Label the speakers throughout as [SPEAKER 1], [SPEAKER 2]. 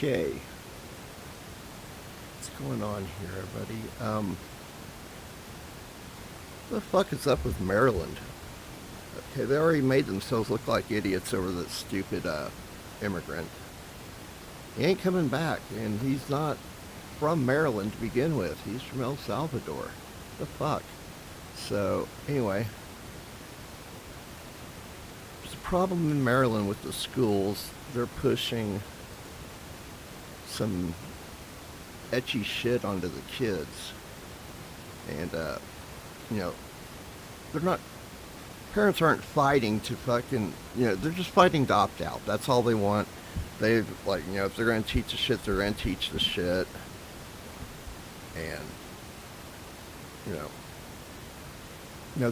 [SPEAKER 1] Okay, what's going on here, everybody? What the fuck is up with Maryland? Okay, they already made themselves look like idiots over that stupid immigrant. He ain't coming back, and he's not from Maryland to begin with. He's from El Salvador. The fuck? So, anyway, there's a problem in Maryland with the schools. They're pushing some etchy shit onto the kids. And, they're not, parents aren't fighting to fucking, they're just fighting to opt out. That's all they want. They've, if they're going to teach the shit, they're going to teach the shit. And,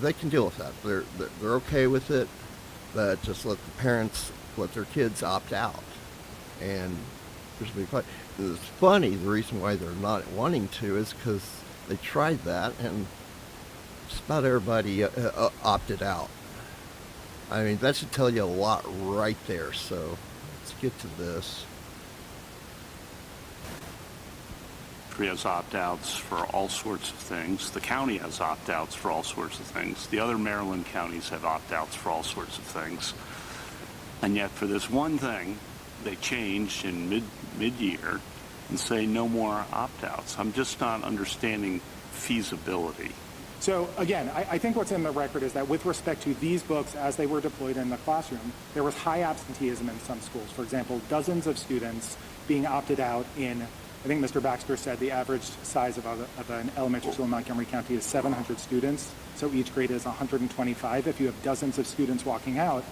[SPEAKER 1] they can deal with that. They're okay with it, but just let the parents, let their kids opt out. And there's a big fight. It's funny, the reason why they're not wanting to is because they tried that and just about everybody opted out. I mean, that should tell you a lot right there. So let's get to this.
[SPEAKER 2] Has opt-outs for all sorts of things. The county has opt-outs for all sorts of things. The other Maryland counties have opt-outs for all sorts of things. And yet for this one thing, they changed in mid-year and say no more opt-outs. I'm just not understanding feasibility.
[SPEAKER 3] So again, I think what's in the record is that with respect to these books as they were deployed in the classroom, there was high absenteeism in some schools. For example, dozens of students being opted out in, I think Mr. Baxter said the average size of an elementary school in Montgomery County is 700 students. So each grade is 125. If you have dozens of students walking out,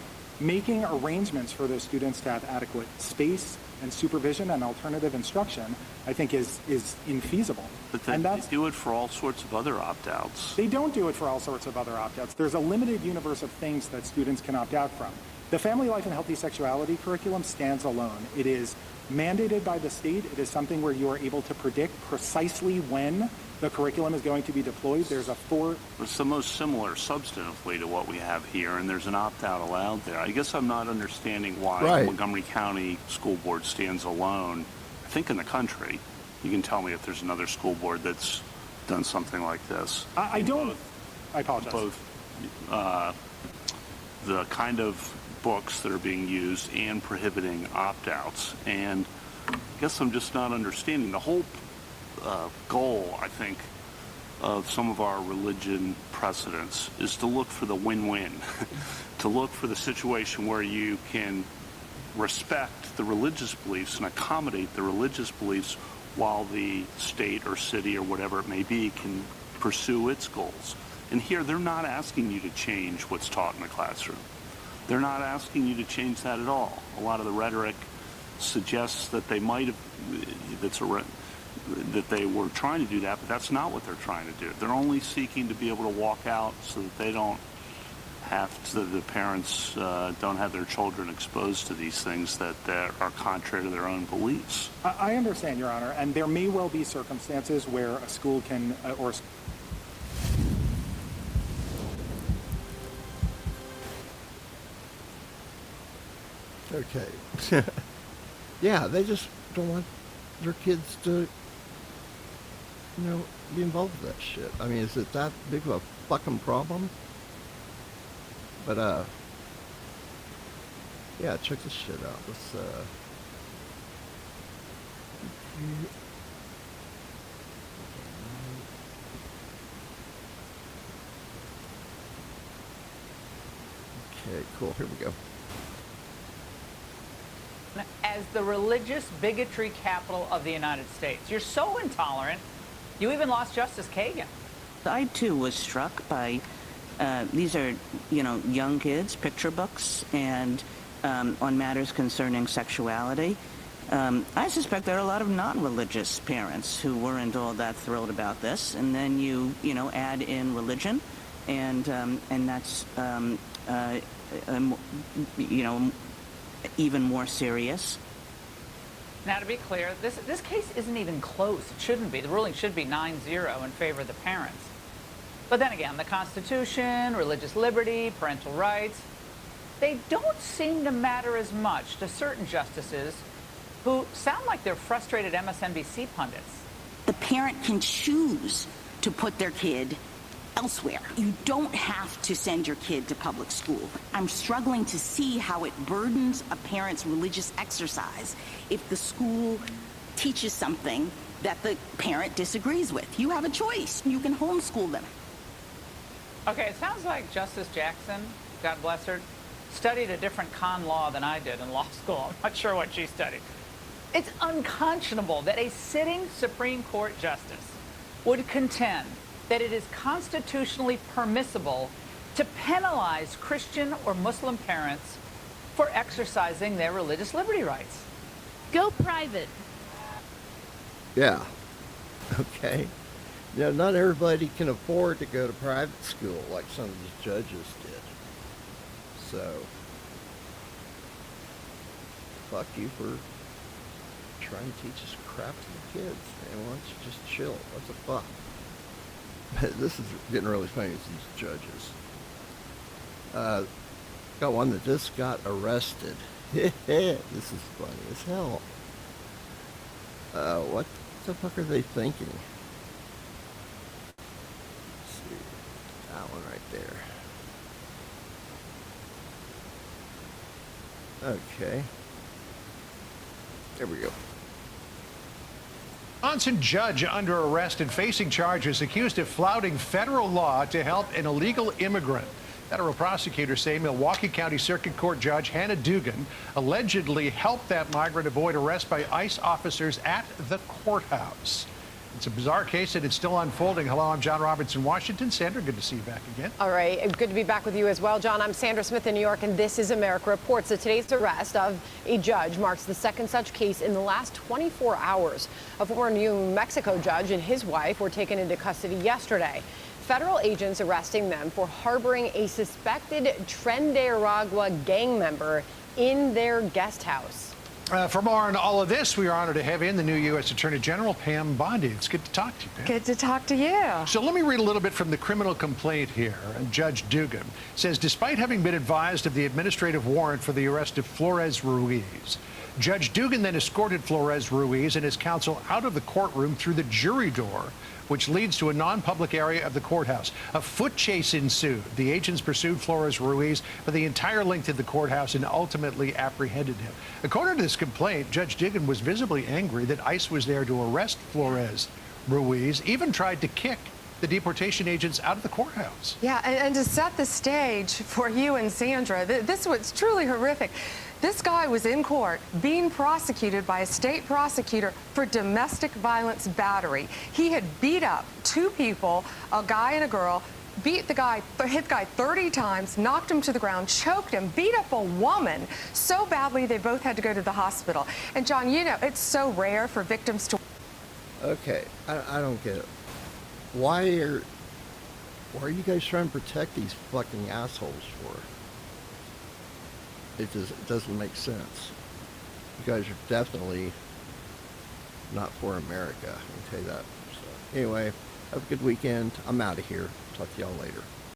[SPEAKER 3] making arrangements for those students to have adequate space and supervision and alternative instruction, I think is infeasible.
[SPEAKER 2] But then they do it for all sorts of other opt-outs.
[SPEAKER 3] They don't do it for all sorts of other opt-outs. There's a limited universe of things that students can opt out from. The Family Life and Healthy Sexuality curriculum stands alone. It is mandated by the state. It is something where you are able to predict precisely when the curriculum is going to be deployed. There's
[SPEAKER 2] It's the most similar substantively to what we have here, and there's an opt-out allowed there. I guess I'm not understanding why Montgomery County School Board stands alone. I think in the country. You can tell me if there's another school board that's done something like this.
[SPEAKER 3] I apologize.
[SPEAKER 2] Both the kind of books that are being used and prohibiting opt-outs. And I guess I'm just not understanding. The whole goal, I think, of some of our religion precedents is to look for the win-win, to look for the situation where you can respect the religious beliefs and accommodate the religious beliefs while the state or city or whatever it may be can pursue its goals. And here, they're not asking you to change what's taught in the classroom. They're not asking you to change that at all. A lot of the rhetoric suggests that they might have, that they were trying to do that, but that's not what they're trying to do. They're only seeking to be able to walk out so that they don't have to, the parents don't have their children exposed to these things that are contrary to their own beliefs.
[SPEAKER 3] I understand, Your Honor, and there may well be circumstances where a school can,
[SPEAKER 1] Okay. Yeah, they just don't want their kids to, be involved with that shit. I mean, is it that big of a fucking problem? But, yeah, check this shit out. Let's, okay, cool. Here we go.
[SPEAKER 4] As the religious bigotry capital of the United States. You're so intolerant, you even lost Justice Kagan.
[SPEAKER 5] I, too, was struck by, these are, young kids, picture books, and on matters concerning sexuality. I suspect there are a lot of non-religious parents who weren't all that thrilled about this, and then you add in religion, and that's, even more serious.
[SPEAKER 4] Now, to be clear, this case isn't even close. It shouldn't be. The ruling should be 9-0 in favor of the parents. But then again, the Constitution, religious liberty, parental rights, they don't seem to matter as much to certain justices who sound like they're frustrated MSNBC pundits.
[SPEAKER 6] The parent can choose to put their kid elsewhere. You don't have to send your kid to public school. I'm struggling to see how it burdens a parent's religious exercise if the school teaches something that the parent disagrees with. You have a choice. You can homeschool them.
[SPEAKER 4] Okay, it sounds like Justice Jackson, God bless her, studied a different con law than I did in law school. I'm not sure what she studied. It's unconscionable that a sitting Supreme Court justice would contend that it is constitutionally permissible to penalize Christian or Muslim parents for exercising their religious liberty rights.
[SPEAKER 7] Go private.
[SPEAKER 1] Yeah. Okay. You know, not everybody can afford to go to private school like some of these judges did. So, fuck you for trying to teach us crap to the kids, man. Why don't you just chill? What the fuck? This is getting really funny with these judges. Got one that just got arrested. This is funny as hell. What the fuck are they thinking? Let's see. That one right there. Okay. There we go.
[SPEAKER 8] Wisconsin judge under arrest and facing charges accused of flouting federal law to help an illegal immigrant. Federal prosecutors say Milwaukee County Circuit Court Judge Hannah Dugan allegedly helped that migrant avoid arrest by ICE officers at the courthouse. It's a bizarre case and it's still unfolding. Hello, I'm John Roberts in Washington. Sandra, good to see you back again.
[SPEAKER 9] All right, good to be back with you as well, John. I'm Sandra Smith in New York, and this is America Reports. So today's arrest of a judge marks the second such case in the last 24 hours. A former New Mexico judge and his wife were taken into custody yesterday. Federal agents arresting them for harboring a suspected Trinidad gang member in their guest house.
[SPEAKER 8] For more on all of this, we are honored to have in the new U.S. Attorney General, Pam Bondi. It's good to talk to you, Pam.
[SPEAKER 10] Good to talk to you.
[SPEAKER 8] So let me read a little bit from the criminal complaint here. Judge Dugan says, despite having been advised of the administrative warrant for the arrest of Flores Ruiz, Judge Dugan then escorted Flores Ruiz and his counsel out of the courtroom through the jury door, which leads to a non-public area of the courthouse. A foot chase ensued. The agents pursued Flores Ruiz for the entire length of the courthouse and ultimately apprehended him. According to this complaint, Judge Dugan was visibly angry that ICE was there to arrest Flores Ruiz, even tried to kick the deportation agents out of the courthouse.
[SPEAKER 10] Yeah, and to set the stage for you and Sandra, this was truly horrific. This guy was in court being prosecuted by a state prosecutor for domestic violence battery. He had beat up two people, a guy and a girl, hit the guy 30 times, knocked him to the ground, choked him, beat up a woman so badly they both had to go to the hospital. And John, you know, it's so rare for victims to...
[SPEAKER 1] Okay, I don't get it. Why are you guys trying to protect these fucking assholes for? It doesn't make sense. You guys are definitely not for America, I can tell you that. So, anyway, have a good weekend. I'm out of here. Talk to y'all later.